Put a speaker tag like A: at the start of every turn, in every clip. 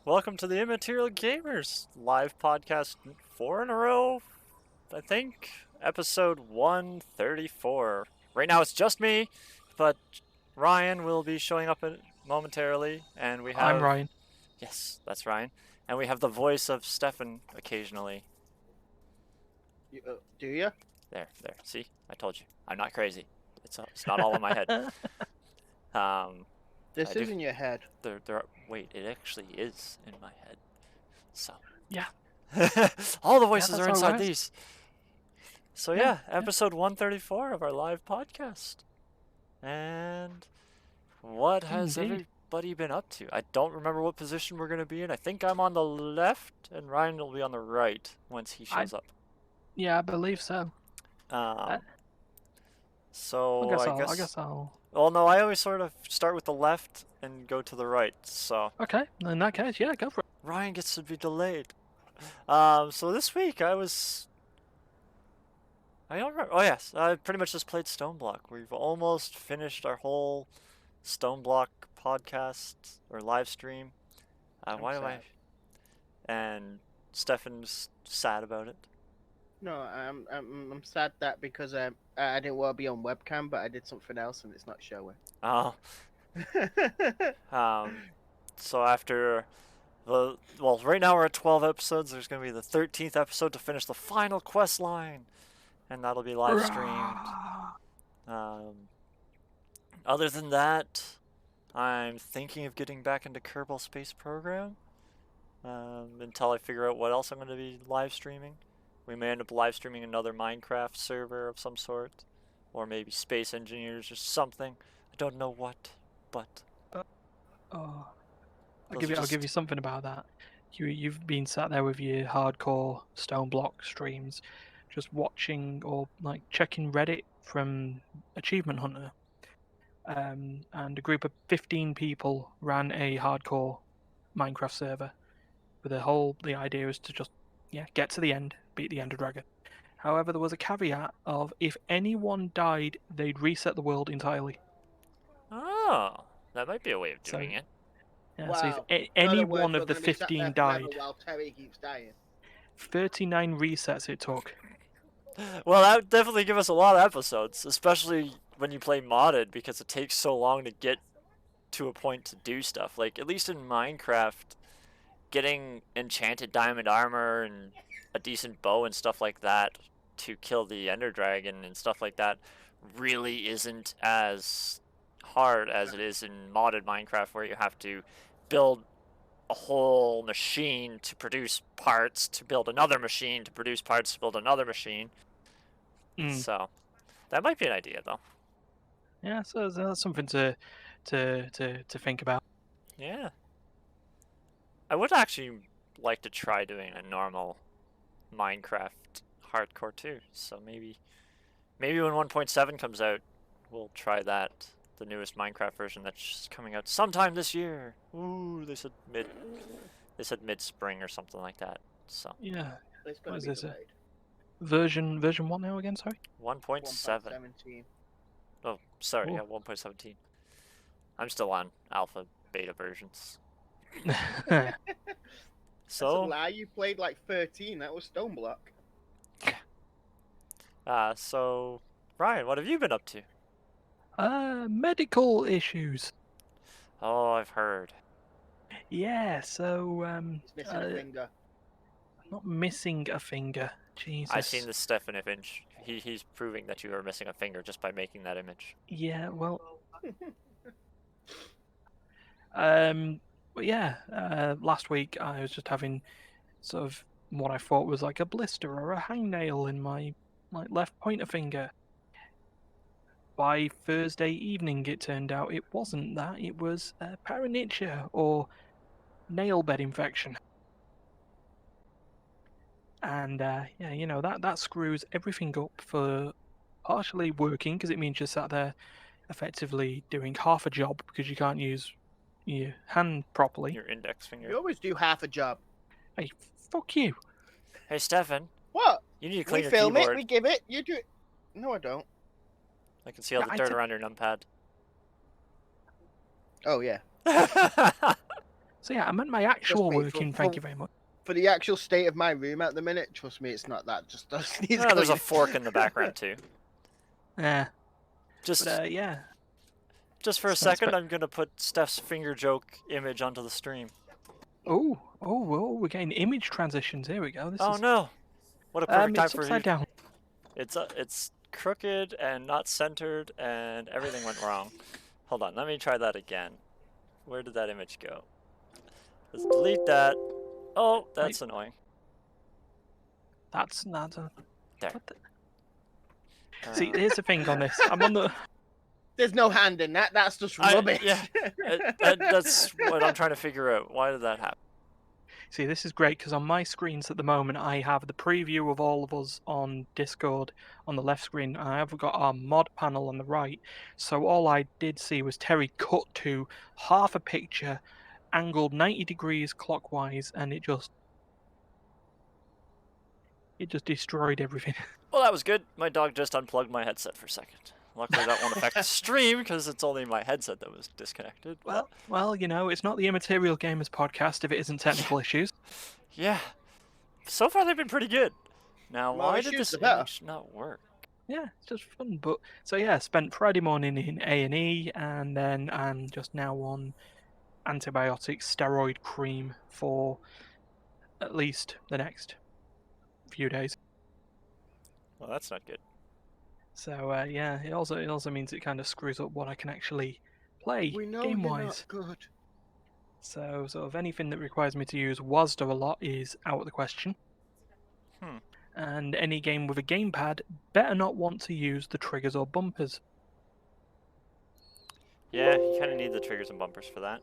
A: Welcome to the Immaterial Gamers live podcast 4 in a row, I think. Episode 134. Right now it's just me, but Ryan will be showing up momentarily, and we
B: I'm
A: have.
B: Ryan.
A: Yes, that's Ryan. And we have the voice of Stefan occasionally.
C: Do you?
A: There. See? I told you. I'm not crazy. It's not all in my head. Um, I
C: This
A: do.
C: is in your head.
A: Wait, it actually is in my head. So.
B: Yeah.
A: All the
B: Yeah,
A: voices
B: that's
A: are
B: how it
A: inside
B: works.
A: these. So
B: Yeah,
A: episode 134 of our live podcast. And what has
B: Indeed.
A: everybody been up to? I don't remember what position we're going to be in. I think I'm on the left and Ryan will be on the right once he
B: I
A: shows up.
B: yeah, I believe so.
A: Um,
B: I
A: so
B: guess
A: I
B: I'll. I
A: guess.
B: guess I'll.
A: Well, no, I always sort of start with the left and go to the right. So
B: Okay, in that case, yeah, go for it.
A: Ryan gets to be delayed. So this week I don't remember. Oh yes, I pretty much just played Stone Block. We've almost finished our whole Stone Block podcast or live stream. Why am I?
C: sad.
A: And Stefan's sad about it.
C: No, I'm sad that because I didn't want to be on webcam, but I did something else and it's not showing.
A: Oh, so after right now we're at 12 episodes. There's gonna be the 13th episode to finish the final quest line, and that'll be live streamed. Other than that, I'm thinking of getting back into Kerbal Space Program until I figure out what else I'm going to be live streaming. We may end up live streaming another Minecraft server of some sort, or maybe Space Engineers or something. I don't know what, but
B: Oh,
A: those are
B: I'll give you something about that. You've been sat there with your hardcore Stone Block streams, just watching or like checking Reddit from Achievement Hunter. And a group of 15 people ran a hardcore Minecraft server. With the idea is to just get to the end, beat the Ender Dragon. However, there was a caveat of if anyone died, they'd reset the world entirely.
A: Oh, that might be a way of
B: So,
A: doing it.
B: yeah, so
C: Wow.
B: if
C: In
B: any
C: other words,
B: one
C: we're
B: of the
C: gonna be sat there
B: 15
C: forever
B: died,
C: while Terry keeps dying.
B: 39 resets it took.
A: Well, that would definitely give us a lot of episodes, especially when you play modded, because it takes so long to get to a point to do stuff. Like, at least in Minecraft, getting enchanted diamond armor and a decent bow and stuff like that to kill the Ender Dragon and stuff like that really isn't as hard as it is in modded Minecraft, where you have to build a whole machine to produce parts, to build another machine, to produce parts, to build another machine. So that might be an idea, though.
B: Yeah, so that's something to think about.
A: Yeah. I would actually like to try doing a normal Minecraft hardcore too. So maybe when 1.7 comes out, we'll try that. The newest Minecraft version that's coming out sometime this year. Ooh, they said mid spring or something like that. So
B: Yeah.
C: It's
B: What
C: gonna
B: is
C: be
B: this?
C: delayed.
B: Version what now again? Sorry.
A: 1.7.
C: 1.17.
A: Oh, sorry,
B: Ooh.
A: yeah, 1.17. I'm still on alpha beta versions.
C: That's a
A: So,
C: lie. You played like 13. That was Stone Block.
A: so Ryan, what have you been up to?
B: Medical issues.
A: Oh, I've heard.
B: Yeah, so
C: He's missing a finger.
B: not missing a finger. Jesus.
A: I've seen the Stefan image. He's proving that you are missing a finger just by making that image.
B: Yeah, well, but yeah, last week I was just having sort of what I thought was like a blister or a hangnail in my left pointer finger. By Thursday evening, it turned out it wasn't that. It was paronychia or nail bed infection. And yeah, that screws everything up for partially working because it means you're sat there effectively doing half a job because you can't use your hand properly.
A: Your index finger.
C: You always do half a job.
B: Hey, fuck you.
A: Hey, Stefan.
C: What?
A: You need to clean
C: We
A: your
C: film
A: keyboard.
C: it. We give it. You do it. No, I don't.
A: I can see all the dirt around your numpad.
C: Oh yeah.
B: So yeah, I meant my actual
C: me,
B: working. Thank you very much.
C: For the actual state of my room at the minute, trust me, it's not that. Just needs
A: Oh, there's a
C: cleaning.
A: fork in the background too.
B: Yeah,
A: Just
B: but yeah.
A: for a second, I'm gonna put Steph's finger joke image onto the stream.
B: Oh, we're getting image transitions. Here we go. This
A: Oh
B: is
A: no! What a perfect time
B: it's
A: for
B: upside down.
A: It's crooked and not centered, and everything went wrong. Hold on, let me try that again. Where did that image go? Let's delete that. Oh, that's annoying.
B: That's not a.
A: There.
B: See, here's the thing on this. I'm on the.
C: There's no hand in that. That's just rubbish.
A: Yeah, that's what I'm trying to figure out. Why did that happen?
B: See, this is great because on my screens at the moment, I have the preview of all of us on Discord on the left screen. I have got our mod panel on the right. So all I did see was Terry cut to half a picture, angled 90 degrees clockwise, and it just destroyed everything.
A: Well, that was good. My dog just unplugged my headset for a second. Luckily, that won't affect the stream because it's only my headset that was disconnected.
B: Well, you know, it's not the Immaterial Gamers podcast if it isn't technical issues.
A: Yeah. So far, they've been pretty good. Now,
C: More
A: why did
C: issues,
A: this
C: the better.
A: image not work?
B: Yeah, it's just fun. But so yeah, spent Friday morning in A&E, and then I'm just now on antibiotic steroid cream for at least the next few days.
A: Well, that's not good.
B: So yeah, it also means it kind of screws up what I can actually play
C: We know
B: game
C: you're
B: wise.
C: not good.
B: So sort of anything that requires me to use WASD a lot is out of the question. And any game with a gamepad better not want to use the triggers or bumpers.
A: Yeah, you kind of need the triggers and bumpers for that.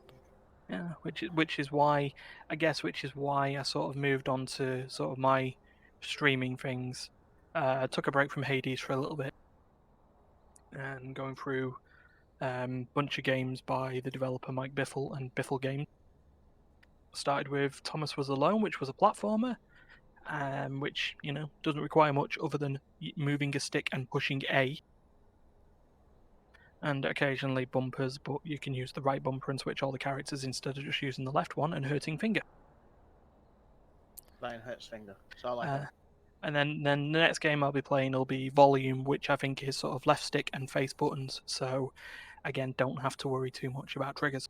B: Yeah, which is why I sort of moved on to sort of my streaming things. I took a break from Hades for a little bit and going through bunch of games by the developer Mike Biffle and Biffle Games. Started with Thomas Was Alone, which was a platformer, which, you know, doesn't require much other than moving a stick and pushing A. And occasionally bumpers, but you can use the right bumper and switch all the characters instead of just using the left one and hurting finger.
C: Lion hurts finger. That's all I know.
B: And then the next game I'll be playing will be Volume, which I think is sort of left stick and face buttons. So, again, don't have to worry too much about triggers.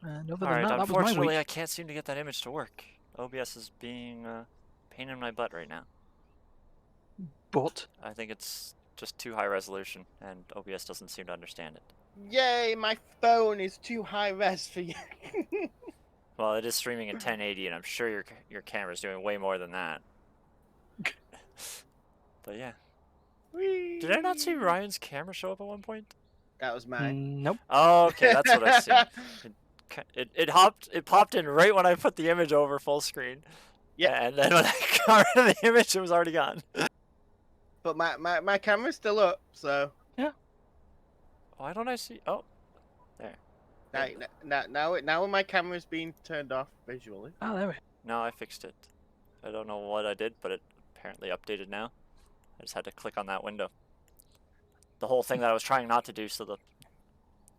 B: And other than that was my
A: unfortunately,
B: week.
A: I can't seem to get that image to work. OBS is being a pain in my butt right now.
B: But
A: I think it's just too high resolution, and OBS doesn't seem to understand it.
C: Yay, my phone is too high res for you.
A: Well, it is streaming in 1080, and I'm sure your camera's doing way more than that. But yeah. Did I not see Ryan's camera show up at one point?
C: That was mine.
B: Nope.
A: Oh, okay, that's what I see. It popped in right when I put the image over full screen.
C: Yeah.
A: And then when I got rid of the image, it was already gone.
C: But my camera's still up, so.
B: Yeah.
A: Why don't I see? Oh, there.
C: Now when my camera's being turned off visually.
B: Oh, there we go.
A: No, I fixed it. I don't know what I did, but it apparently updated now. I just had to click on that window. The whole thing that I was trying not to do so the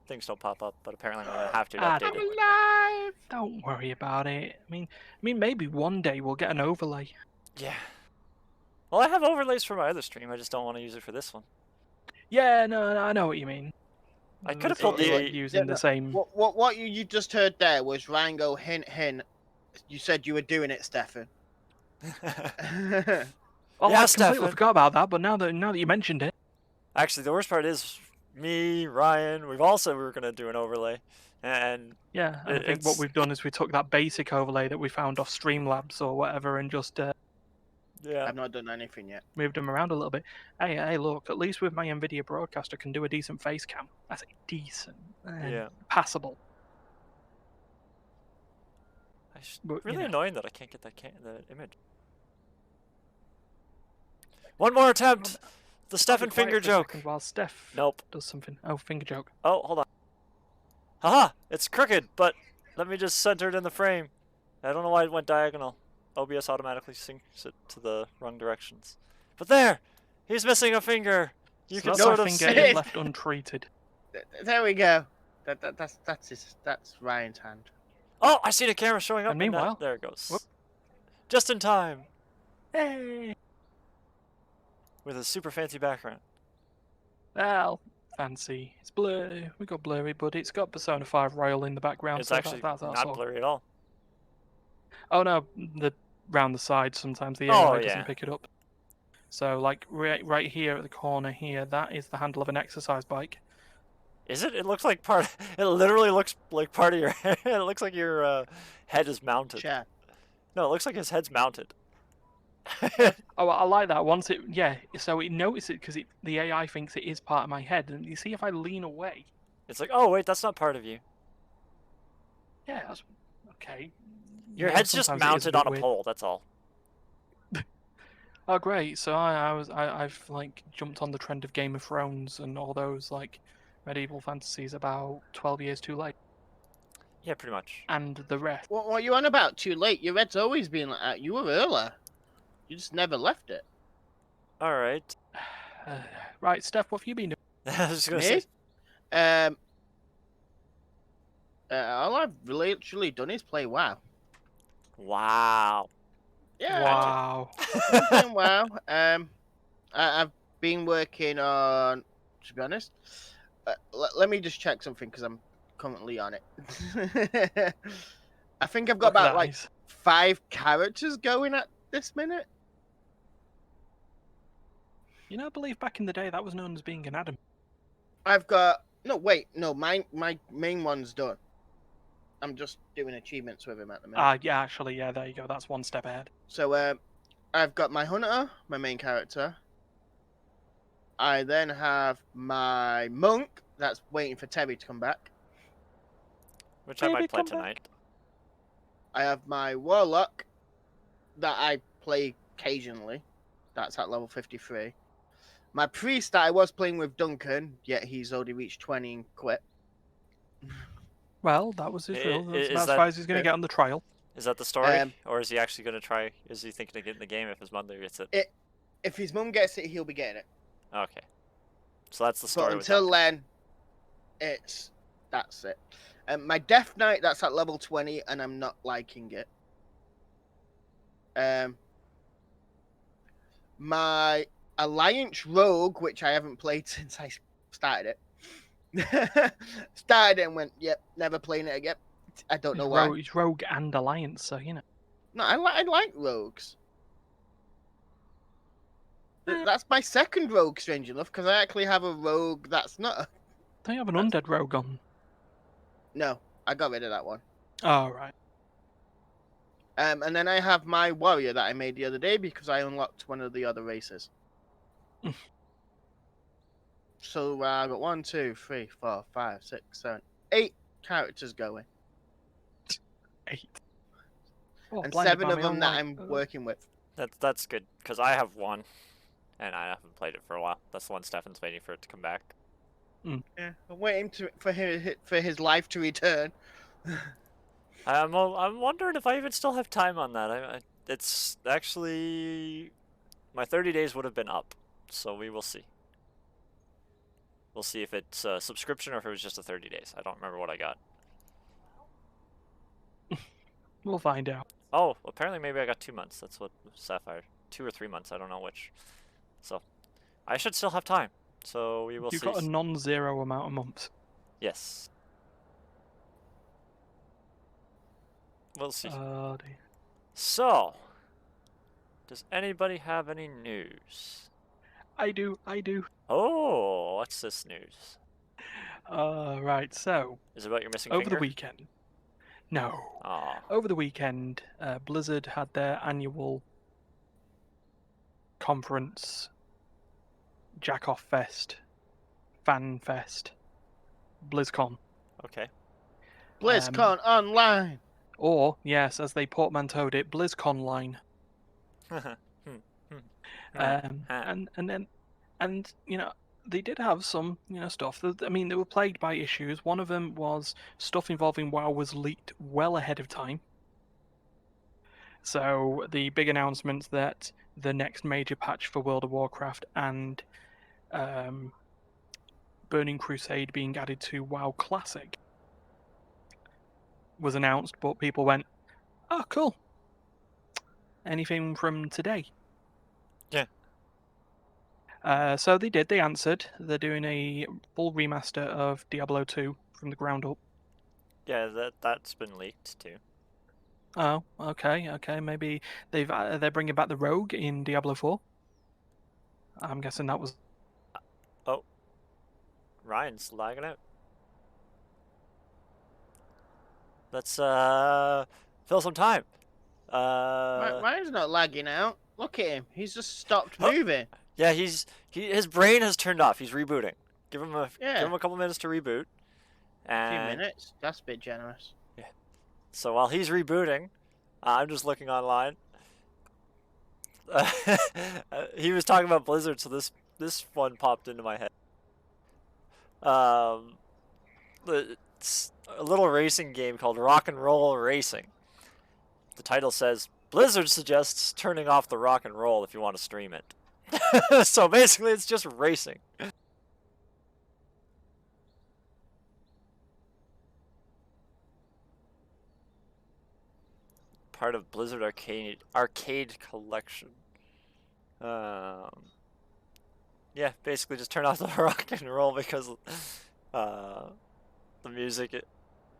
A: things don't pop up, but apparently I'm going to have to update
C: I'm
A: it.
C: alive!
B: Don't worry about it. I mean, maybe one day we'll get an overlay.
A: Yeah. Well, I have overlays for my other stream. I just don't want to use it for this one.
B: Yeah, no, I know what you mean.
A: I could have pulled the
B: using the same.
C: What you just heard there was Rango hint. You said you were doing it, Stefan.
B: Oh,
A: Yeah,
B: I completely
A: Stefan.
B: forgot about that. But now that you mentioned it,
A: Actually, the worst part is me, Ryan. We were gonna do an overlay, and
B: yeah, I think what we've done is we took that basic overlay that we found off Streamlabs or whatever and just
A: yeah.
C: I've not done anything yet.
B: moved them around a little bit. Hey, look! At least with my Nvidia broadcaster, can do a decent face cam. That's decent.
A: Yeah.
B: Passable. But,
A: really
B: you know.
A: annoying that I can't get the image. One more attempt. The Stefan finger joke.
B: While Steph
A: Nope.
B: does something. Oh, finger joke.
A: Oh, hold on. Haha! It's crooked, but let me just center it in the frame. I don't know why it went diagonal. OBS automatically syncs it to the wrong directions. But there! He's missing a finger! You can
B: So
A: sort
B: that
A: of
B: finger
A: see
B: is
A: it.
B: left untreated.
C: There we go. That's Ryan's hand.
A: Oh, I see the camera showing up.
B: And meanwhile,
A: there it goes.
B: whoop.
A: Just in time.
B: hey,
A: With a super fancy background.
B: well, fancy. It's blurry. We got blurry, but it's got Persona 5 Royal in the background.
A: It's
B: so
A: actually
B: that's
A: not
B: all.
A: blurry at all.
B: Oh no, the round the side sometimes the
A: Oh,
B: AI
A: yeah.
B: doesn't pick it up. So like right here at the corner here, that is the handle of an exercise bike.
A: Is it? It looks like part. It literally looks like part of your head. It looks like your head is mounted.
C: Chair.
A: No, it looks like his head's mounted.
B: Oh, I like that. Once it, yeah, so it notices it because the AI thinks it is part of my head. And you see, if I lean away,
A: It's like, oh wait, that's not part of you.
B: yeah, that's okay.
A: Your
B: You know,
A: head's just
B: sometimes it is
A: mounted
B: bit
A: on a
B: weird.
A: pole. That's all.
B: Oh, great! So I've like jumped on the trend of Game of Thrones and all those like medieval fantasies about 12 years too late,
A: Yeah, pretty much.
B: and the rest.
C: What are you on about? Too late. Your red's always been like that. You were earlier. You just never left it.
A: All right.
B: Right, Steph, what have you been doing?
A: I was gonna
C: Me?
A: say.
C: All I've literally done is play WoW.
A: Wow.
C: Yeah,
B: Wow.
C: I'm playing WoW. I've been working on. To be honest, let me just check something because I'm currently on it. I think I've got
B: Look at
C: about
B: that
C: like
B: eyes.
C: 5 characters going at this minute.
B: You know, I believe back in the day that was known as being an Adam.
C: I've got my main one's done. I'm just doing achievements with him at the minute.
B: Yeah, actually, yeah, there you go. That's one step ahead.
C: So I've got my hunter, my main character. I then have my monk that's waiting for Terry to come back.
A: Which I might
B: Baby,
A: play
B: come back.
A: tonight.
C: I have my warlock that I play occasionally. That's at level 53. My priest that I was playing with Duncan, yet he's already reached 20 and quit.
B: Well, that was his rule. That's
A: Is
B: about as
A: that-
B: far as he's going to get on the trial.
A: Is that the story,
C: Um,
A: or is he actually gonna try? Is he thinking of getting the game if his mother gets it?
C: If his mum gets it, he'll be getting it.
A: Okay. So that's the
C: But
A: story. with
C: until
A: Duncan.
C: then, that's it. My Death Knight that's at level 20, and I'm not liking it. My Alliance Rogue, which I haven't played since I started it. Started it and went, yep, never playing it again. I don't know why.
B: He's Rogue and Alliance, so you know.
C: No, I like rogues. That's my second rogue, strange enough, because I actually have a rogue that's not a...
B: Don't you have an undead rogue on?
C: No, I got rid of that one.
B: Oh, right.
C: And then I have my warrior that I made the other day because I unlocked one of the other races. So I got 1, 2, 3, 4, 5, 6, 7, 8 characters going.
B: 8. Oh,
C: And
B: blinded
C: 7
B: by
C: of
B: my
C: them
B: own
C: that
B: light.
C: I'm working with.
A: That's good because I have one, and I haven't played it for a while. That's the one Stefan's waiting for it to come back.
C: Yeah, I'm waiting for his life to return.
A: I'm wondering if I even still have time on that. It's actually my 30 days would have been up, so we will see. We'll see if it's a subscription or if it was just a 30 days. I don't remember what I got.
B: We'll find out.
A: Oh, apparently maybe I got 2 months. That's what Sapphire. 2 or 3 months. I don't know which. So I should still have time. So we will
B: You've
A: see.
B: got a non-zero amount of months.
A: Yes. We'll see.
B: Dear.
A: So, does anybody have any news?
B: I do.
A: Oh, what's this news?
B: Right, so,
A: Is it about your missing
B: over
A: finger?
B: the weekend. No.
A: Aw.
B: Over the weekend, Blizzard had their annual conference, Jack-Off Fest, Fan Fest, BlizzCon.
A: Okay.
C: BlizzCon Online.
B: Or, yes, as they portmanteaued it, BlizzConline. And you know, they did have some, stuff. I mean, they were plagued by issues. One of them was stuff involving WoW was leaked well ahead of time. So the big announcement that the next major patch for World of Warcraft and Burning Crusade being added to WoW Classic was announced, but people went, "Oh, cool. Anything from today?"
A: Yeah.
B: So they did. They answered. They're doing a full remaster of Diablo 2 from the ground up.
A: Yeah, that's been leaked too.
B: Oh, okay. Maybe they're bringing back the Rogue in Diablo 4. I'm guessing that was.
A: Oh, Ryan's lagging out. Let's fill some time.
C: Ryan's not lagging out. Look at him. He's just stopped
A: Huh?
C: moving.
A: Yeah, his brain has turned off. He's rebooting. Give him a couple minutes to reboot.
C: A few
A: And
C: minutes. That's a bit generous.
A: yeah. So while he's rebooting, I'm just looking online. He was talking about Blizzard, so this one popped into my head. It's a little racing game called Rock and Roll Racing. The title says Blizzard suggests turning off the rock and roll if you want to stream it. So basically, it's just racing. Part of Blizzard Arcade Collection. Yeah, basically just turn off the rock and roll because the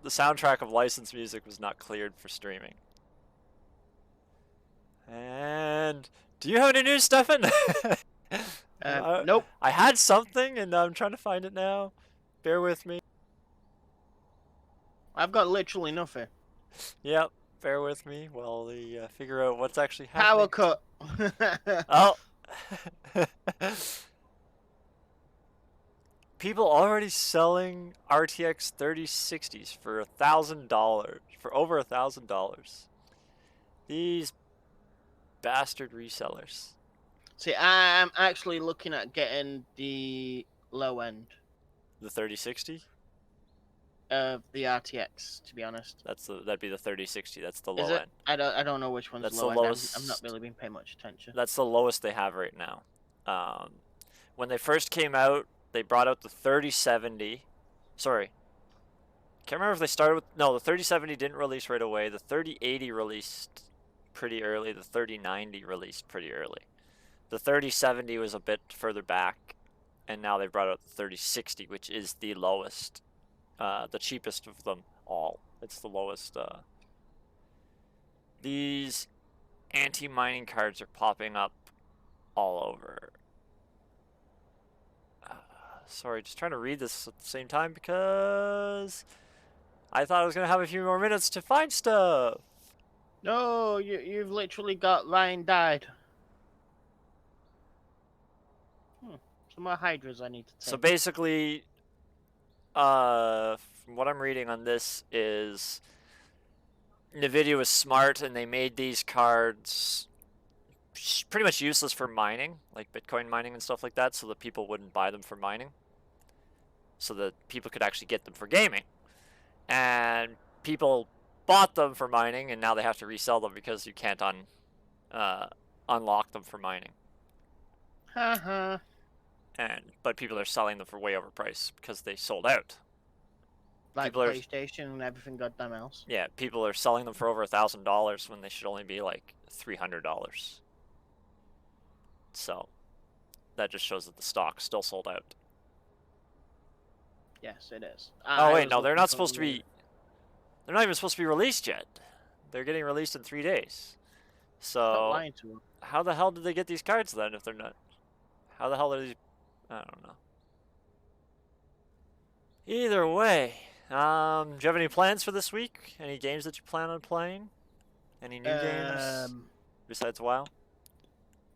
A: soundtrack of licensed music was not cleared for streaming. And do you have any news, Stefan?
C: Nope.
A: I had something and I'm trying to find it now. Bear with me.
C: I've got literally nothing.
A: Yep, bear with me while we figure out what's actually happening.
C: Power cut.
A: Oh. People already selling RTX 3060s for $1,000, for over $1,000. These bastard resellers.
C: See, I'm actually looking at getting the low end
A: The 3060?
C: of the RTX. To be honest,
A: That'd be the 3060. That's the
C: is
A: low
C: it?
A: end.
C: I don't know which one's
A: That's
C: low
A: the
C: end.
A: lowest.
C: I'm not really been paying much attention.
A: That's the lowest they have right now. When they first came out, they brought out the 3070. Sorry. Can't remember if they started with... No, the 3070 didn't release right away. The 3080 released pretty early. The 3090 released pretty early. The 3070 was a bit further back. And now they brought out the 3060, which is the lowest. The cheapest of them all. It's the lowest. These anti-mining cards are popping up all over. Sorry, just trying to read this at the same time because I thought I was going to have a few more minutes to find stuff.
C: No, you've literally got Ryan died. Some more hydras I need to take.
A: So basically, from what I'm reading on this is NVIDIA was smart and they made these cards pretty much useless for mining, like Bitcoin mining and stuff like that, so that people wouldn't buy them for mining. So that people could actually get them for gaming. And people bought them for mining, and now they have to resell them because you can't unlock them for mining.
C: Haha.
A: But people are selling them for way overpriced because they sold out.
C: Like
A: People are-
C: PlayStation and everything goddamn else.
A: Yeah, people are selling them for over $1,000 when they should only be like $300. So that just shows that the stock still sold out.
C: Yes, it is.
A: Oh wait, no, they're not supposed to be. They're not even supposed to be released yet. They're getting released in 3 days.
C: Stop
A: So
C: lying to them.
A: how the hell did they get these cards then if they're not? How the hell are these? I don't know. Either way, do you have any plans for this week? Any games that you plan on playing? Any new games besides WoW?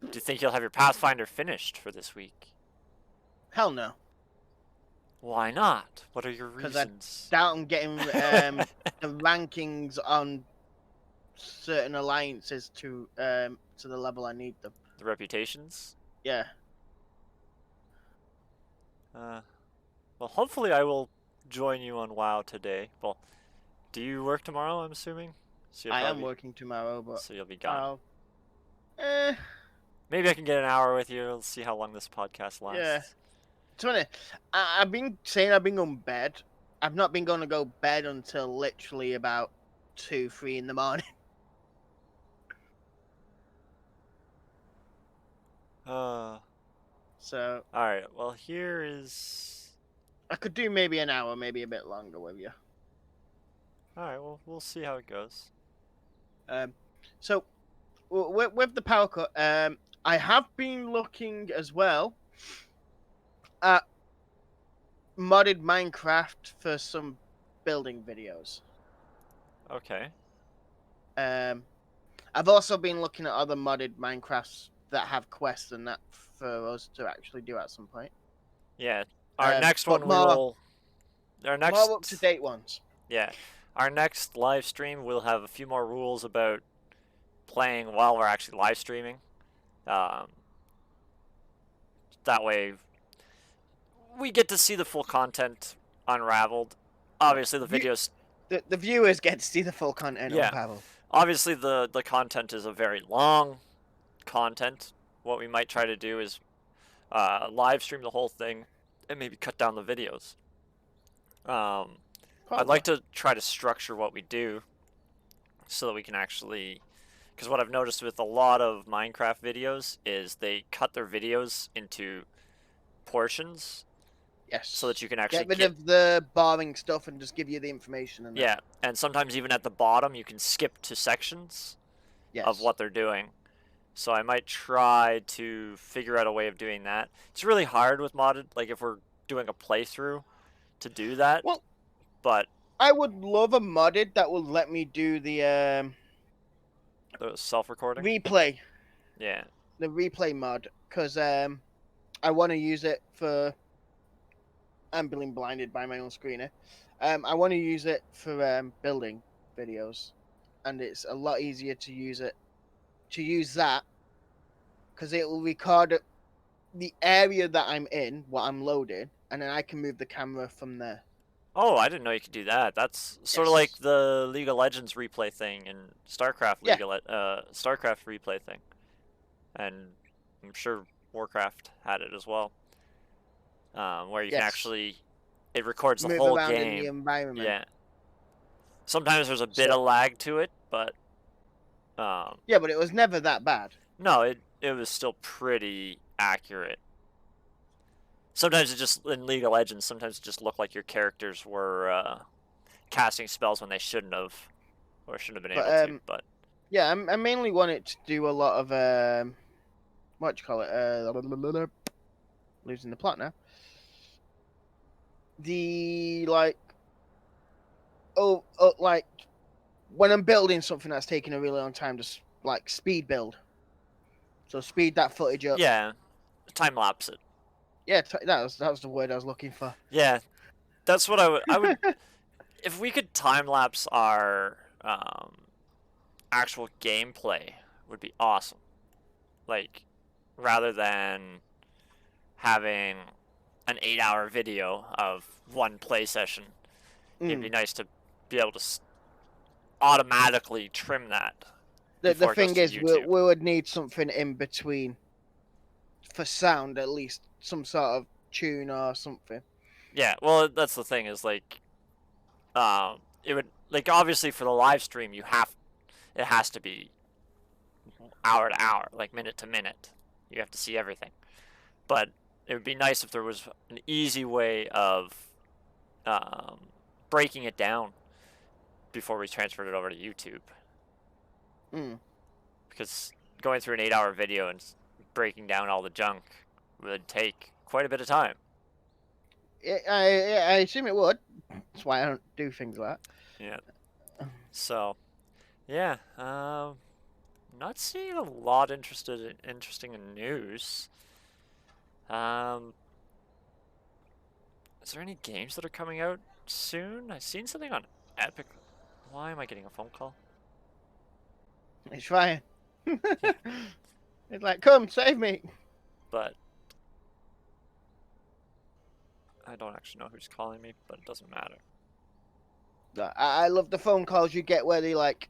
A: Do you think you'll have your Pathfinder finished for this week?
C: Hell no.
A: Why not? What are your
C: 'Cause I
A: reasons?
C: Doubt I'm getting the rankings on certain alliances to the level I need them.
A: The reputations?
C: Yeah.
A: Well, hopefully I will join you on WoW today. Well, do you work tomorrow, I'm assuming? So you'll
C: I am
A: probably-
C: working tomorrow, but
A: So you'll be gone.
C: eh,
A: Maybe I can get an hour with you. Let's see how long this podcast lasts.
C: Yeah. funny. I've been saying I've been going to bed. I've not been going to go bed until literally about 2, 3 in the morning. So
A: All right. Well, here is.
C: I could do maybe an hour, maybe a bit longer with you.
A: All right. Well, we'll see how it goes.
C: So with the power cut, I have been looking as well at modded Minecraft for some building videos.
A: Okay.
C: I've also been looking at other modded Minecrafts that have quests and that for us to actually do at some point.
A: Yeah. Our next
C: but
A: one we will. Our next.
C: More up to date ones.
A: Yeah. Our next live stream, we'll have a few more rules about playing while we're actually live streaming. That way, we get to see the full content unraveled. Obviously, the videos.
C: The viewers get to see the full content unraveled.
A: Obviously, the content is a very long content. What we might try to do is live stream the whole thing and maybe cut down the videos. I'd like to try to structure what we do so that we can actually, because what I've noticed with a lot of Minecraft videos is they cut their videos into portions.
C: Yes.
A: So that you can actually
C: get rid of the boring stuff and just give you the information. And
A: yeah, and sometimes even at the bottom you can skip to sections of what they're doing. So I might try to figure out a way of doing that. It's really hard with modded, like if we're doing a playthrough, to do that.
C: Well,
A: but
C: I would love a modded that will let me do the
A: self-recording
C: replay.
A: Yeah.
C: The replay mod, because I want to use it for. I'm being blinded by my own screen here. I want to use it for building videos, and it's a lot easier to use it. To use that, because it will record the area that I'm in, what I'm loading, and then I can move the camera from there.
A: Oh, I didn't know you could do that. That's sort of like the League of Legends replay thing and StarCraft StarCraft replay thing, and I'm sure Warcraft had it as well. Where you can actually, it records the whole
C: around
A: game.
C: In the environment.
A: Yeah. Sometimes there's a bit of lag to it, but.
C: Yeah, but it was never that bad.
A: No, it was still pretty accurate. Sometimes it just, in League of Legends, sometimes it just looked like your characters were casting spells when they shouldn't have, or shouldn't have been able to. But
C: yeah, I mainly want it to do a lot of what do you call it? Losing the plot now. The like when I'm building something that's taking a really long time, just like speed build. So speed that footage up.
A: Yeah, time lapse it.
C: Yeah, that was the word I was looking for.
A: Yeah, that's what I would if we could time lapse our actual gameplay, would be awesome. Like, rather than having an 8-hour video of one play session, it'd be nice to be able to automatically trim that.
C: The thing is, we would need something in between for sound, at least some sort of tune or something.
A: Yeah, well, that's the thing is like, it would, like, obviously for the live stream it has to be hour to hour, like minute to minute. You have to see everything. But it would be nice if there was an easy way of breaking it down before we transferred it over to YouTube. Because going through an 8-hour video and breaking down all the junk would take quite a bit of time.
C: I assume it would. That's why I don't do things like that.
A: Yeah. So, yeah. Not seeing a lot interesting in news. Is there any games that are coming out soon? I've seen something on Epic. Why am I getting a phone call?
C: It's Ryan. It's like, come, save me.
A: But I don't actually know who's calling me, but it doesn't matter.
C: I love the phone calls you get where they like,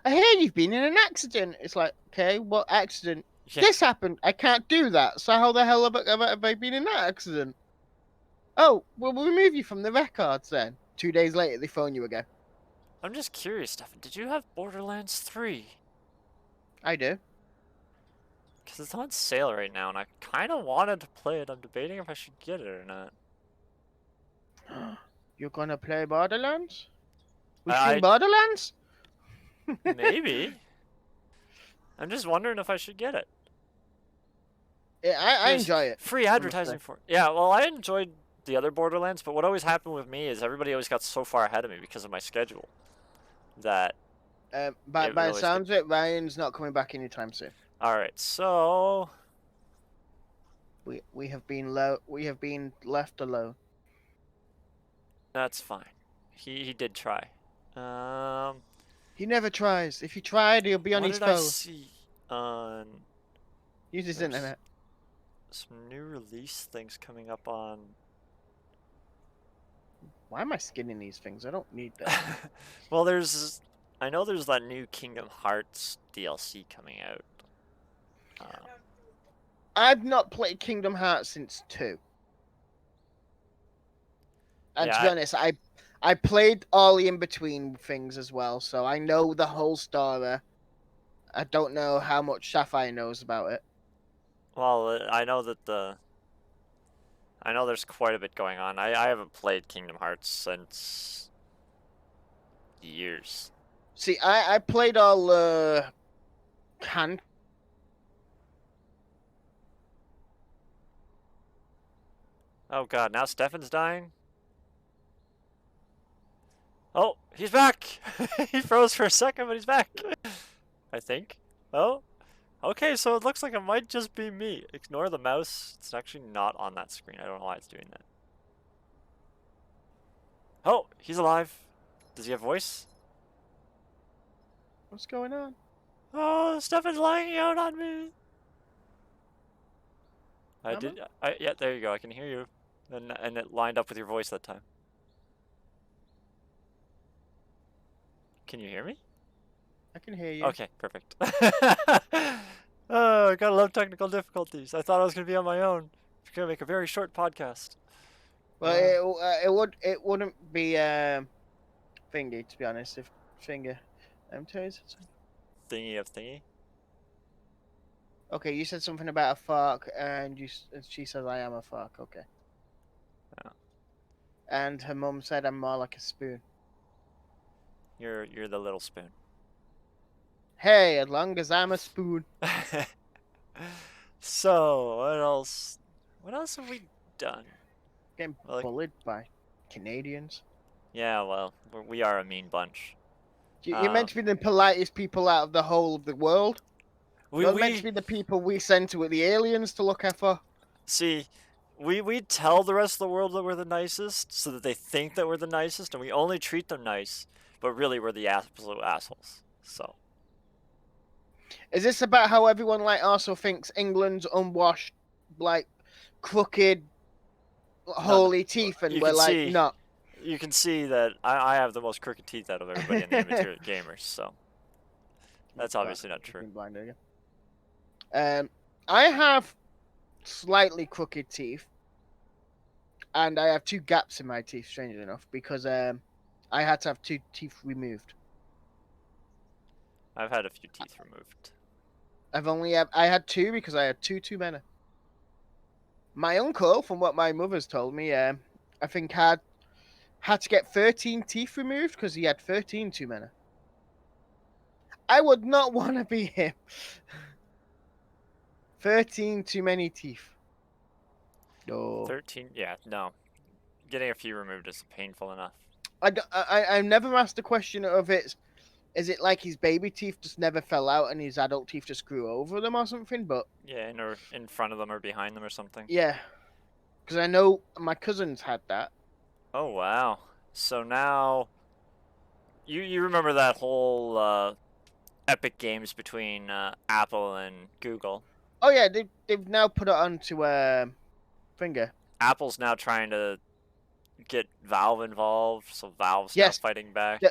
C: I hear you've been in an accident. It's like, okay, what accident? Yeah. This happened. I can't do that. So how the hell have I been in that accident? Oh, well, we'll remove you from the records then. 2 days later, they phone you again.
A: I'm just curious, Stefan. Did you have Borderlands 3?
C: I do.
A: Because it's on sale right now, and I kind of wanted to play it. I'm debating if I should get it or not.
C: You're gonna play Borderlands? We stream
A: I
C: Borderlands?
A: maybe. I'm just wondering if I should get it.
C: Yeah, I
A: There's
C: enjoy it.
A: free advertising for it. Yeah, well, I enjoyed the other Borderlands, but what always happened with me is everybody always got so far ahead of me because of my schedule that
C: By
A: it would
C: the
A: always
C: sounds of it, Ryan's not coming back anytime soon.
A: Alright, so
C: We have been left alone.
A: that's fine. He did try. Um,
C: He never tries. If he tried, he'll be on
A: what
C: his
A: did I
C: phone.
A: see on
C: Use his
A: there's
C: internet.
A: some new release things coming up on?
C: Why am I skinning these things? I don't need that.
A: Well, I know there's that new Kingdom Hearts DLC coming out.
C: I've not played Kingdom Hearts since 2. And
A: Yeah,
C: to be honest, I played all the in-between things as well, so I know the whole story. I don't know how much Sapphire knows about it.
A: well, I know there's quite a bit going on. I haven't played Kingdom Hearts since years.
C: See, I played all can.
A: Oh god, now Stefan's dying? Oh, he's back! He froze for a second, but he's back. I think. Oh, okay, so it looks like it might just be me. Ignore the mouse. It's actually not on that screen. I don't know why it's doing that. Oh, he's alive. Does he have voice?
C: What's going on?
A: Oh, Stefan's lying out on me.
C: Am
A: Yeah, there you go. I can hear you. And it lined up with your voice that time. Can you hear me?
C: I can hear you.
A: Okay, perfect. Oh, gotta love technical difficulties. I thought I was gonna be on my own. It's gonna make a very short podcast.
C: Well, it wouldn't be thingy, to be honest. If finger, Terry said something.
A: Thingy of thingy.
C: Okay, you said something about a fork, and she says I am a fork. Okay.
A: Yeah.
C: And her mum said I'm more like a spoon.
A: You're the little spoon.
C: Hey, as long as I'm a spoon.
A: So what else? What else have we done?
C: Getting
A: Well,
C: bullied by Canadians.
A: yeah, well, we are a mean bunch.
C: You're meant to be the politest people out of the whole of the world. You're meant to be the people we send to the aliens to look out for.
A: See, we tell the rest of the world that we're the nicest, so that they think that we're the nicest, and we only treat them nice, but really we're the absolute assholes. So.
C: Is this about how everyone also thinks England's unwashed, crooked, holy teeth, and we're not?
A: You can see that I have the most crooked teeth out of everybody in the Immaterial gamers, so that's obviously not true.
C: I have slightly crooked teeth, and I have 2 gaps in my teeth, strangely enough, because I had to have 2 teeth removed.
A: I've had a few teeth removed.
C: I had 2 because I had 2 too many. My uncle, from what my mother's told me, I think had to get 13 teeth removed because he had 13 too many. I would not want to be him. 13 too many teeth. No.
A: 13? Yeah, no. Getting a few removed is painful enough.
C: I've never asked the question of is it like his baby teeth just never fell out and his adult teeth just grew over them or something? But
A: yeah, or in front of them or behind them or something.
C: Yeah, because I know my cousins had that.
A: Oh wow! So now, you remember that whole Epic Games between Apple and Google?
C: Oh yeah, they've now put it onto finger.
A: Apple's now trying to get Valve involved, so Valve's now fighting back.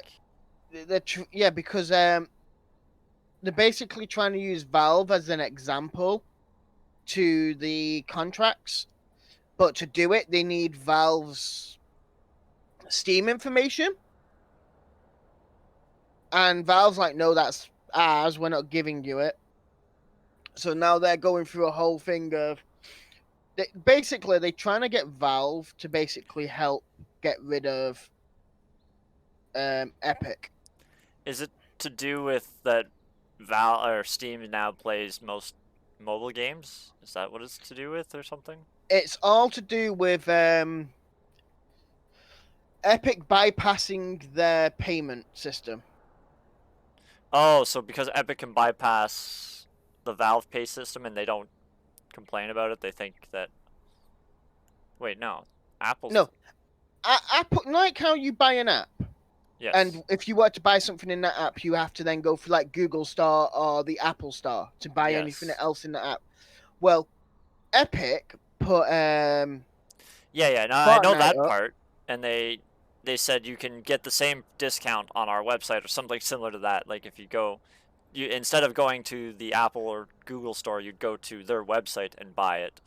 C: Because they're basically trying to use Valve as an example to the contracts, But to do it, they need Valve's Steam information. And Valve's like, no, that's ours. We're not giving you it. So now they're going through a whole thing of... Basically, they're trying to get Valve to basically help get rid of Epic.
A: Is it to do with that Val or Steam now plays most mobile games? Is that what it's to do with, or something?
C: It's all to do with Epic bypassing their payment system.
A: Oh, so because Epic can bypass the Valve Pay system and they don't complain about it, they think that. Wait, no. Apple's.
C: No, I put like how you buy an app,
A: Yes.
C: and if you were to buy something in that app, you have to then go for like Google Store or the Apple Store to buy anything
A: Yes.
C: else in the app. Well, Epic put
A: Yeah. No, I know
C: Fortnite
A: that
C: up.
A: part, and they said you can get the same discount on our website or something similar to that. Like if you go, you instead of going to the Apple or Google store, you'd go to their website and buy it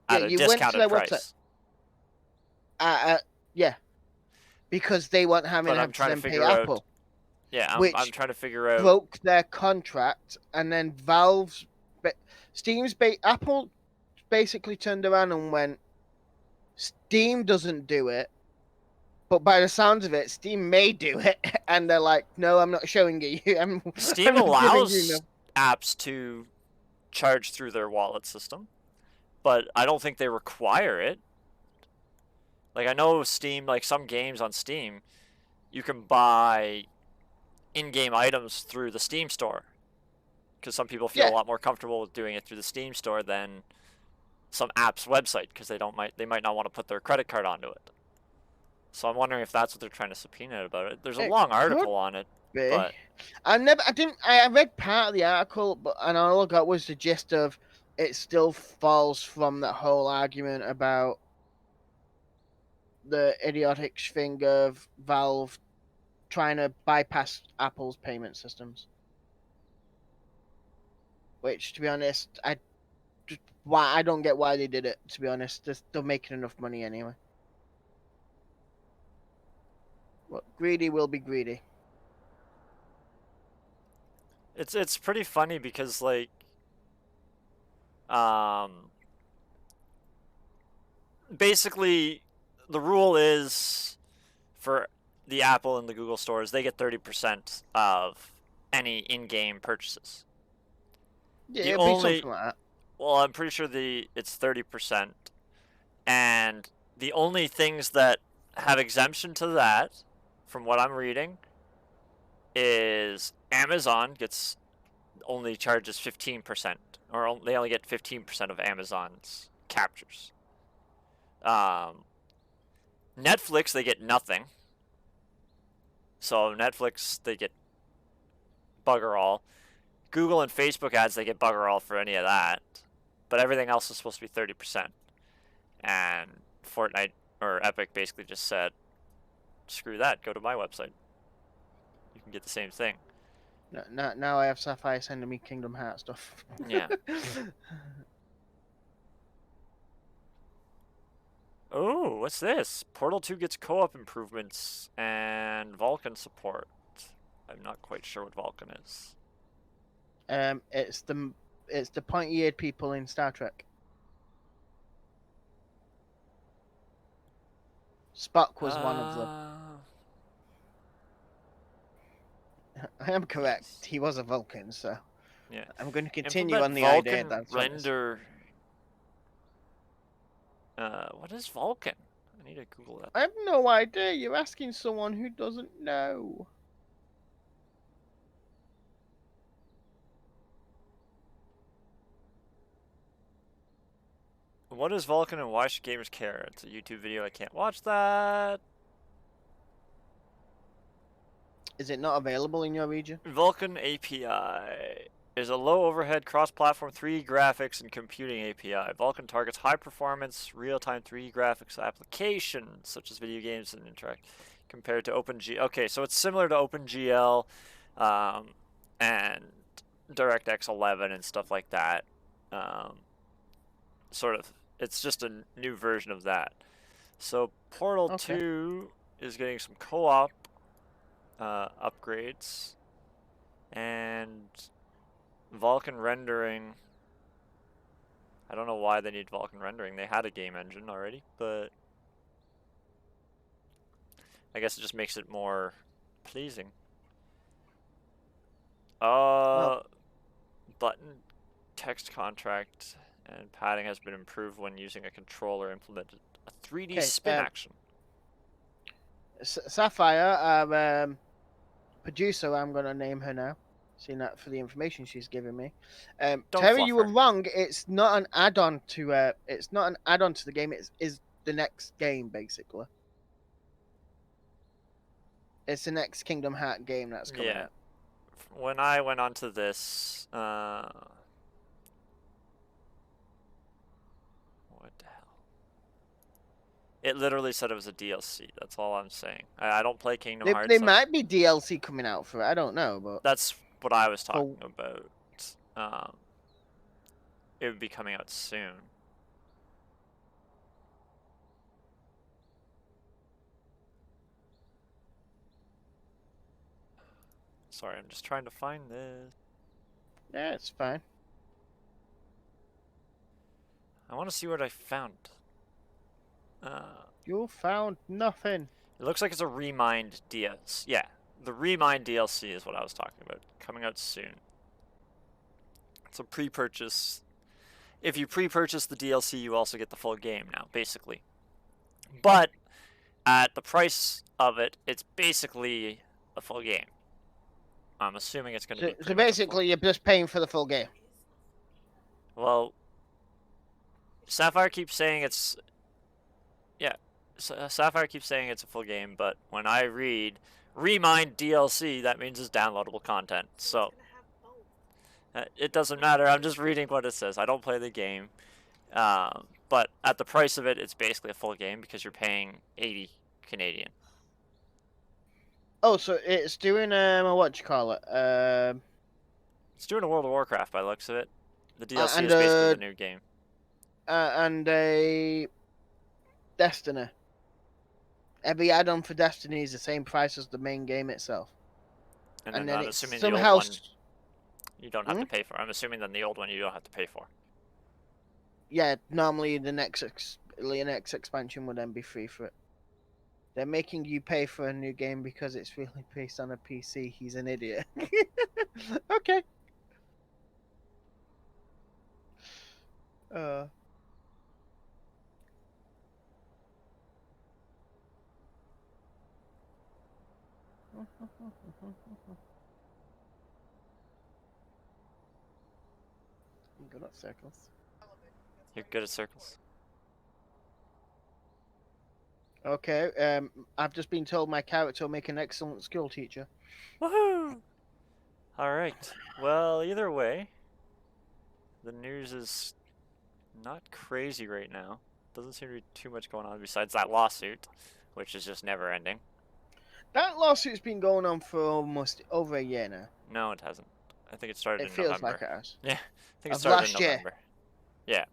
C: Yeah,
A: at a
C: you went to
A: discounted
C: their
A: price.
C: website. Yeah, because they weren't having
A: But I'm
C: to
A: trying to
C: then pay
A: figure out.
C: Apple,
A: Yeah, I'm
C: which
A: trying to figure out.
C: broke their contract, and then Apple basically turned around and went, Steam doesn't do it, but by the sounds of it, Steam may do it, and they're like, no, I'm not showing it you.
A: Steam
C: I'm not giving you
A: allows apps to charge through their wallet system, but I don't think they require it. Like I know Steam, like some games on Steam, you can buy in-game items through the Steam store because some people feel
C: Yeah.
A: a lot more comfortable with doing it through the Steam store than some app's website because they might not want to put their credit card onto it. So I'm wondering if that's what they're trying to subpoena about it. There's a
C: It
A: long
C: could
A: article on it,
C: be.
A: but
C: I read part of the article, and all I got was the gist of it still falls from that whole argument about the idiotic thing of Valve trying to bypass Apple's payment systems. Which, to be honest, I don't get why they did it. To be honest, they're making enough money anyway. Well, greedy will be greedy.
A: it's pretty funny because like um basically the rule is for the Apple and the Google stores, they get 30% of any in-game purchases.
C: Yeah,
A: The
C: it'll be
A: only
C: something like that.
A: well, I'm pretty sure it's 30%, and the only things that have exemption to that, from what I'm reading, is Amazon only charges 15%, or they only get 15% of Amazon's captures. Netflix, they get nothing. So Netflix, they get bugger all. Google and Facebook ads, they get bugger all for any of that. But everything else is supposed to be 30%. And Fortnite or Epic basically just said, screw that, go to my website. You can get the same thing.
C: Now I have Sapphire sending me Kingdom Hearts stuff.
A: Yeah. Oh, what's this? Portal 2 gets co-op improvements and Vulkan support. I'm not quite sure what Vulkan is.
C: It's the pointy-eared people in Star Trek. Spock was one of them. I am correct.
A: Yes.
C: He was a Vulcan, so
A: Yeah.
C: I'm going to continue
A: Implement
C: on the
A: Vulkan
C: idea that
A: render. What is Vulkan? I need to Google that.
C: I have no idea. You're asking someone who doesn't know.
A: What is Vulkan and why should gamers care? It's a YouTube video. I can't watch that.
C: Is it not available in your region?
A: Vulkan API is a low overhead cross-platform 3D graphics and computing API. Vulkan targets high-performance real-time 3D graphics applications such as video games and interact compared to OpenGL. Okay, so it's similar to OpenGL and DirectX 11 and stuff like that. Sort of It's just a new version of that. So Portal
C: Okay.
A: 2 is getting some co-op upgrades, and Vulkan rendering. I don't know why they need Vulkan rendering. They had a game engine already, but I guess it just makes it more pleasing.
C: Well,
A: Button text contract and padding has been improved when using a controller implemented a 3D
C: okay.
A: spin action.
C: Sapphire, our producer, I'm gonna name her now. Seeing that for the information she's given me.
A: Don't
C: Terry,
A: fluff
C: you were
A: her.
C: wrong. It's not an add-on to. It's not an add-on to the game. It is the next game basically. It's the next Kingdom Heart game that's coming
A: Yeah.
C: out.
A: When I went onto this, what the hell? It literally said it was a DLC. That's all I'm saying. I don't play Kingdom
C: They
A: Hearts.
C: might be DLC coming out for it. I don't know, but
A: That's what I was
C: for
A: talking about. It would be coming out soon. Sorry, I'm just trying to find this.
C: yeah, it's fine.
A: I want to see what I found.
C: You found nothing.
A: It looks like it's a Remind DLC. Yeah, the Remind DLC is what I was talking about. Coming out soon. It's a pre-purchase. If you pre-purchase the DLC, you also get the full game now, basically. But at the price of it, it's basically a full game. I'm assuming it's going to be
C: So
A: pretty much a full.
C: basically, you're just paying for the full game.
A: Well, Sapphire keeps saying it's. Yeah, Sapphire keeps saying it's a full game, but when I read Remind DLC, that means it's downloadable content. So it doesn't matter. I'm just reading what it says. I don't play the game. But at the price of it, it's basically a full game because you're paying 80 Canadian.
C: Oh, so it's doing what you call it?
A: It's doing a World of Warcraft by the looks of it. The DLC
C: And
A: is basically the new game.
C: and a Destiny. Every add-on for Destiny is the same price as the main game itself.
A: And then
C: then
A: I'm
C: it's
A: assuming the old
C: somehow
A: one you don't have to pay for. I'm assuming then the old one you don't have to pay for.
C: yeah, normally the next expansion would then be free for it. They're making you pay for a new game because it's really based on a PC. He's an idiot. Okay. I'm good at circles.
A: You're good at circles.
C: Okay, I've just been told my character will make an excellent school teacher.
A: Woohoo! Alright. Well, either way, the news is not crazy right now. Doesn't seem to be too much going on besides that lawsuit, which is just never ending.
C: That lawsuit's been going on for almost over a year now.
A: No, it hasn't. I think it started
C: It
A: in
C: feels
A: November.
C: like it has.
A: Yeah, I think it
C: Of
A: started in
C: last year.
A: November. Yeah,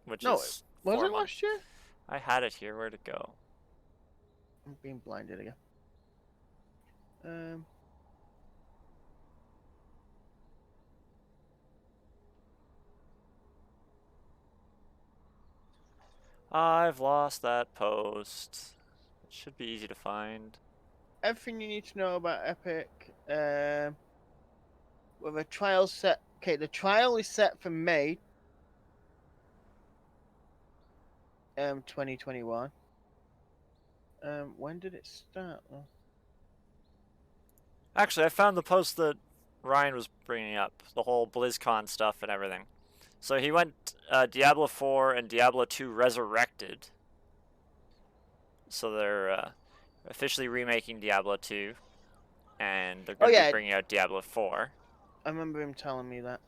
A: which
C: No,
A: is
C: was
A: 4
C: it
A: months.
C: last year?
A: I had it here. Where'd it go?
C: I'm being blinded again.
A: I've lost that post. It should be easy to find.
C: Everything you need to know about Epic. With a trial set. Okay, the trial is set for May. 2021. When did it start? Though?
A: Actually, I found the post that Ryan was bringing up, the whole BlizzCon stuff and everything. So he went Diablo 4 and Diablo 2 Resurrected. So they're officially remaking Diablo 2, and they're going to be bringing out Diablo 4.
C: I remember him telling me that.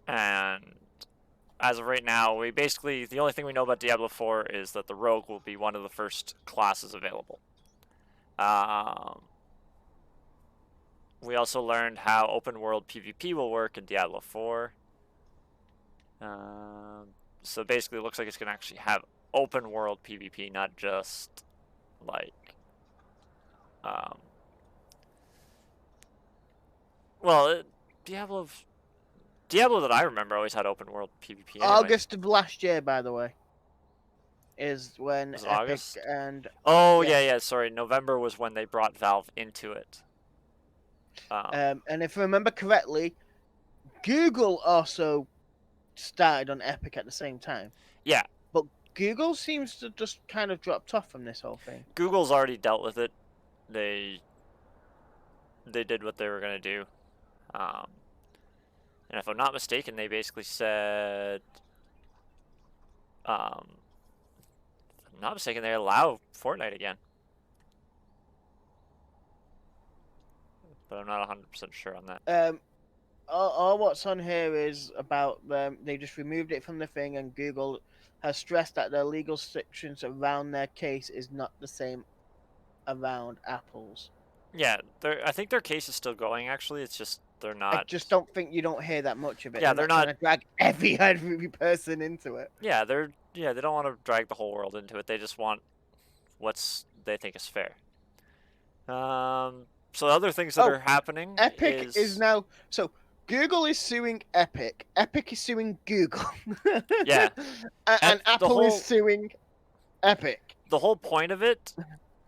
A: And as of right now, we basically, the only thing we know about Diablo 4 is that the rogue will be one of the first classes available. We also learned how open world PvP will work in Diablo 4. So basically, it looks like it's gonna actually have open world PvP, not just like well, Diablo that I remember always had open world PvP anyway.
C: August of last year, by the way, is when
A: Was it
C: Epic
A: August?
C: and
A: Oh
C: yeah.
A: yeah. Sorry, November was when they brought Valve into it.
C: And if I remember correctly, Google also started on Epic at the same time.
A: Yeah.
C: But Google seems to just kind of dropped off from this whole thing.
A: Google's already dealt with it. They did what they were gonna do. And if I'm not mistaken, they basically said, if I'm not mistaken, they allow Fortnite again. But I'm not 100% sure on that.
C: All what's on here is about them. They just removed it from the thing, and Google has stressed that the legal restrictions around their case is not the same around Apple's.
A: Yeah, I think their case is still going. Actually, it's just they're not.
C: I just don't think you don't hear that much of it.
A: Yeah,
C: they're
A: not
C: trying to drag every person into it.
A: Yeah, they don't want to drag the whole world into it. They just want what's they think is fair. So other things that are happening.
C: Epic is now so. Google is suing Epic. Epic is suing Google.
A: Yeah.
C: and Apple is suing Epic.
A: The whole point of it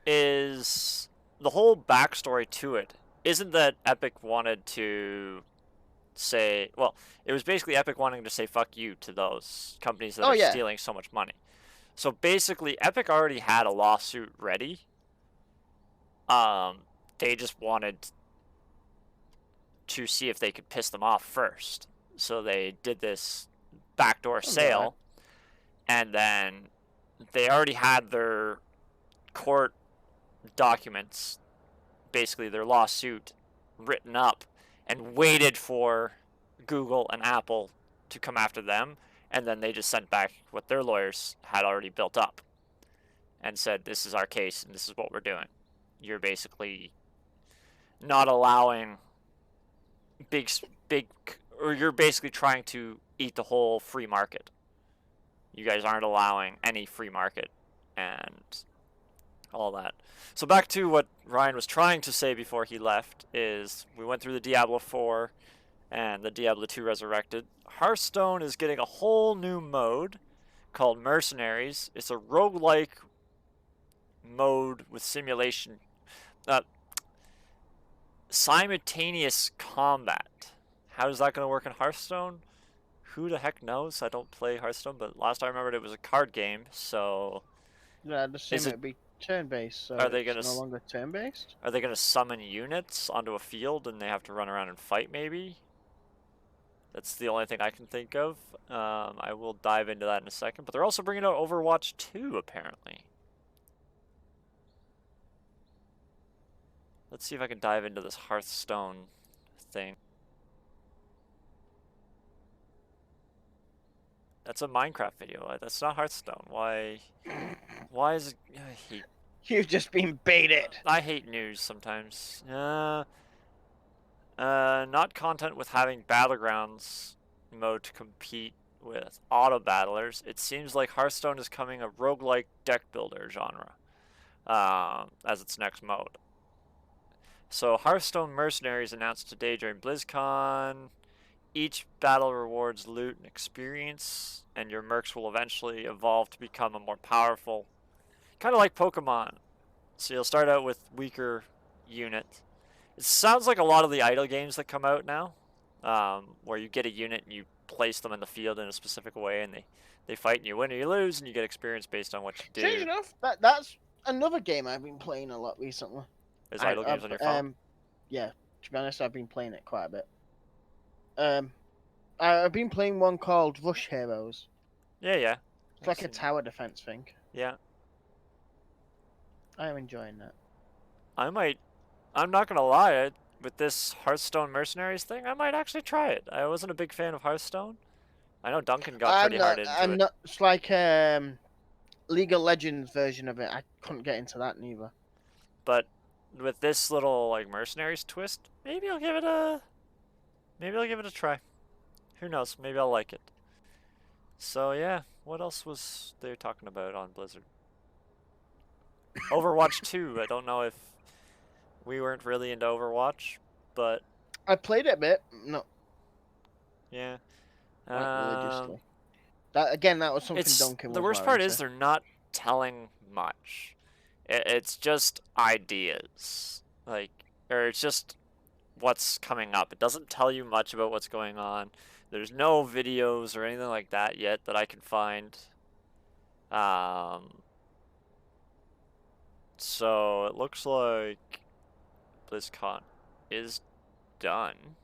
A: is the whole backstory to it isn't that Epic wanted to say, well, it was basically Epic wanting to say fuck you to those companies that are stealing so much money. So basically, Epic already had a lawsuit ready. They just wanted to see if they could piss them off first. So they did this backdoor sale, and then they already had their court documents, basically their lawsuit, written up, and waited for Google and Apple to come after them, and then they just sent back what their lawyers had already built up and said, this is our case and this is what we're doing. You're basically not allowing or you're basically trying to eat the whole free market. You guys aren't allowing any free market and all that. So back to what Ryan was trying to say before he left is we went through the Diablo 4 and the Diablo 2 Resurrected. Hearthstone is getting a whole new mode called Mercenaries. It's a roguelike mode with simulation, simultaneous combat. How is that going to work in Hearthstone? Who the heck knows? I don't play Hearthstone, but last I remembered it was a card game, so...
C: Yeah, I'd assume it'd be turn-based, so
A: are they gonna,
C: it's no longer turn-based?
A: Are they going to summon units onto a field and they have to run around and fight, maybe? That's the only thing I can think of. I will dive into that in a second, but they're also bringing out Overwatch 2, apparently. Let's see if I can dive into this Hearthstone thing. That's a Minecraft video. That's not Hearthstone. Why is it... I hate...
C: You've just been baited.
A: I hate news sometimes. Not content with having Battlegrounds mode to compete with auto battlers. It seems like Hearthstone is coming a roguelike deck builder genre as its next mode. So Hearthstone Mercenaries announced today during BlizzCon. Each battle rewards loot and experience, and your mercs will eventually evolve to become a more powerful, kind of like Pokemon. So you'll start out with weaker unit. It sounds like a lot of the idle games that come out now, where you get a unit and you place them in the field in a specific way, and they fight and you win or you lose, and you get experience based on what you do.
C: Strange enough, that's another game I've been playing a lot recently.
A: Is idle games on your phone?
C: Yeah, to be honest, I've been playing it quite a bit. I've been playing one called Rush Heroes.
A: Yeah.
C: It's like a tower defense thing.
A: Yeah.
C: I am enjoying that.
A: I'm not gonna lie, with this Hearthstone Mercenaries thing, I might actually try it. I wasn't a big fan of Hearthstone. I know Duncan got pretty hard into it.
C: It's like League of Legends version of it. I couldn't get into that neither.
A: But with this little like Mercenaries twist, maybe I'll give it a try. Who knows? Maybe I'll like it. So yeah, what else was they talking about on Blizzard? Overwatch 2. I don't know if we weren't really into Overwatch, but
C: I played it a bit, not
A: yeah.
C: like
A: Um,
C: religiously. That was something
A: it's
C: Duncan
A: the
C: was
A: worst
C: more
A: part is
C: into.
A: they're not telling much. It's just ideas, like, or it's just what's coming up. It doesn't tell you much about what's going on. There's no videos or anything like that yet that I can find. Um, so it looks like BlizzCon is done.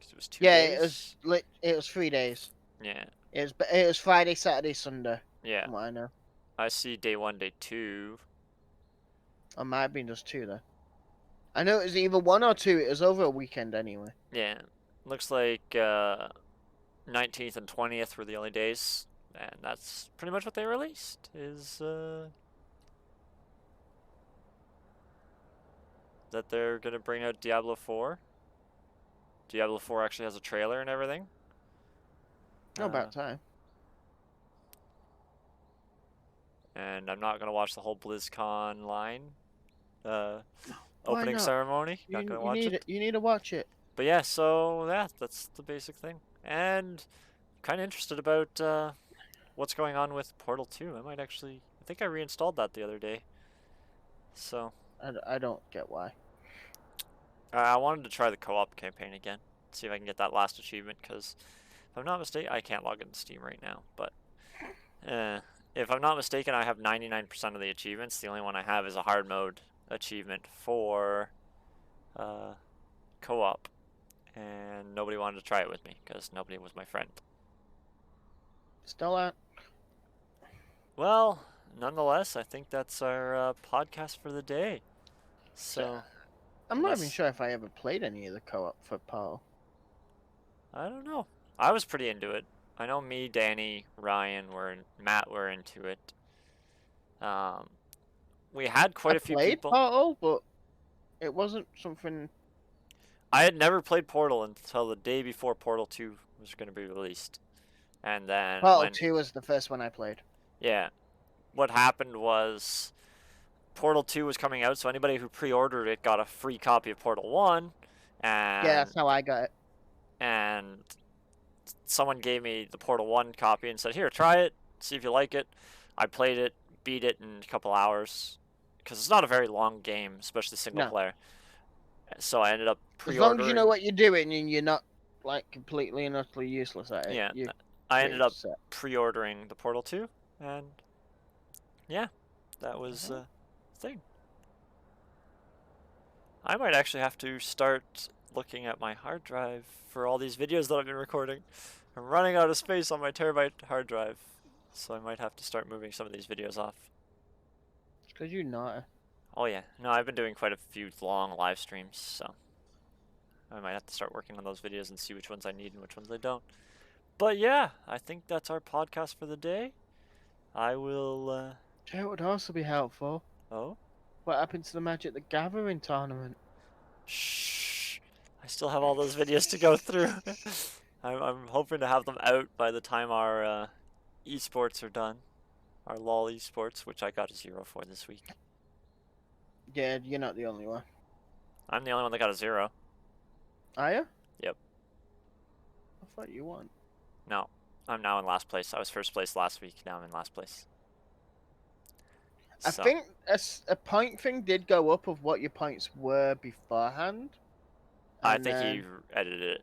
A: 'Cause it was two
C: Yeah, it was
A: days.
C: it was 3 days.
A: Yeah,
C: It was Friday, Saturday, Sunday,
A: yeah.
C: from what I know.
A: I see day 1, day 2.
C: Or might have been just 2 though. I know it was either 1 or 2. It was over a weekend anyway.
A: Yeah, looks like 19th and 20th were the only days, and that's pretty much what they released. Is that they're gonna bring out Diablo 4. Diablo 4 actually has a trailer and everything.
C: No, about time.
A: And I'm not gonna watch the whole BlizzCon line
C: Why
A: opening
C: not?
A: ceremony. Not gonna watch it.
C: You need to watch it.
A: But yeah, so yeah, that's the basic thing. And kind of interested about what's going on with Portal 2. I think I reinstalled that the other day. So
C: I don't get why.
A: I wanted to try the co-op campaign again, see if I can get that last achievement. Because if I'm not mistaken, I can't log into Steam right now. But if I'm not mistaken, I have 99% of the achievements. The only one I have is a hard mode achievement for co-op, and nobody wanted to try it with me because nobody was my friend.
C: Still out.
A: Well, nonetheless, I think that's our podcast for the day. So,
C: I'm not even sure if I ever played any of the co-op for Paul.
A: I don't know. I was pretty into it. I know me, Danny, Ryan, Matt were into it. We had quite a few
C: played
A: people.
C: Portal, but it wasn't something.
A: I had never played Portal until the day before Portal 2 was going to be released. And then
C: Portal 2 was the first one I played.
A: Yeah. What happened was Portal 2 was coming out, so anybody who pre-ordered it got a free copy of Portal 1, and
C: Yeah, that's how I got it.
A: and someone gave me the Portal 1 copy and said, "Here, try it, see if you like it." I played it, beat it in a couple hours because it's not a very long game, especially single player. So I ended up
C: As
A: pre-ordering.
C: long as you know what you're doing and you're not like completely and utterly useless at it.
A: Yeah, I ended up pre-ordering the Portal 2, and yeah, that was the thing. I might actually have to start looking at my hard drive for all these videos that I've been recording. I'm running out of space on my terabyte hard drive, so I might have to start moving some of these videos off.
C: It's because you're not.
A: Oh yeah, no, I've been doing quite a few long live streams, so I might have to start working on those videos and see which ones I need and which ones I don't. But yeah, I think that's our podcast for the day. I will,
C: It would also be helpful.
A: Oh?
C: What happened to the Magic the Gathering tournament?
A: Shh. I still have all those videos to go through. I'm hoping to have them out by the time our esports are done. Our LOL esports, which I got a 0 for this week.
C: Yeah, you're not the only one.
A: I'm the only one that got a 0.
C: Are you?
A: Yep.
C: I thought you won.
A: No, I'm now in last place. I was first place last week. Now I'm in last place.
C: I think a point thing did go up of what your points were beforehand.
A: I think he edited it.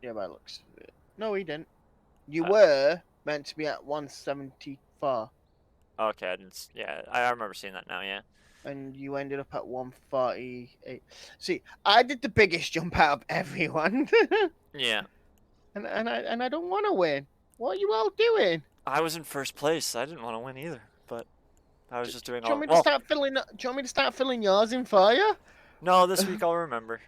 C: Yeah, by the looks of it. No, he didn't. You were meant to be at 174.
A: Okay, I didn't. Yeah, I remember seeing that now. Yeah.
C: And you ended up at 148. See, I did the biggest jump out of everyone.
A: Yeah.
C: And I don't want to win. What are you all doing?
A: I was in first place. I didn't want to win either, but I was just doing
C: Do
A: all.
C: you want me to start filling yours in for you?
A: No, this week I'll remember.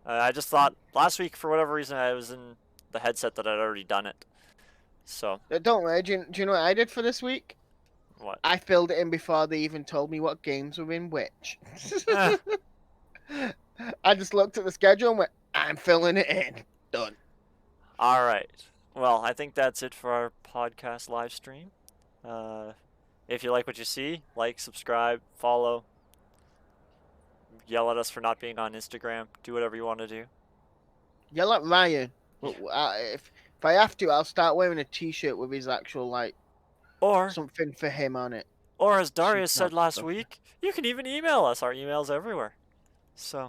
A: I just thought last week, for whatever reason, I was in the headset that I'd already done it. So.
C: Don't worry. Do you know what I did for this week?
A: What?
C: I filled it in before they even told me what games were in which. I just looked at the schedule and went, I'm filling it in. Done.
A: All right. Well, I think that's it for our podcast live stream. If you like what you see, like, subscribe, follow, yell at us for not being on Instagram. Do whatever you want to do.
C: Yell at Ryan. If I have to, I'll start wearing a T-shirt with his actual like
A: Or,
C: something for him on it.
A: as Darius
C: Shooting
A: said
C: out
A: last
C: stuff.
A: week, you can even email us. Our email's everywhere. So,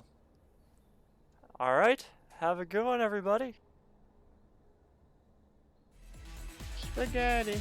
A: all right. Have a good one, everybody.
C: Spaghetti.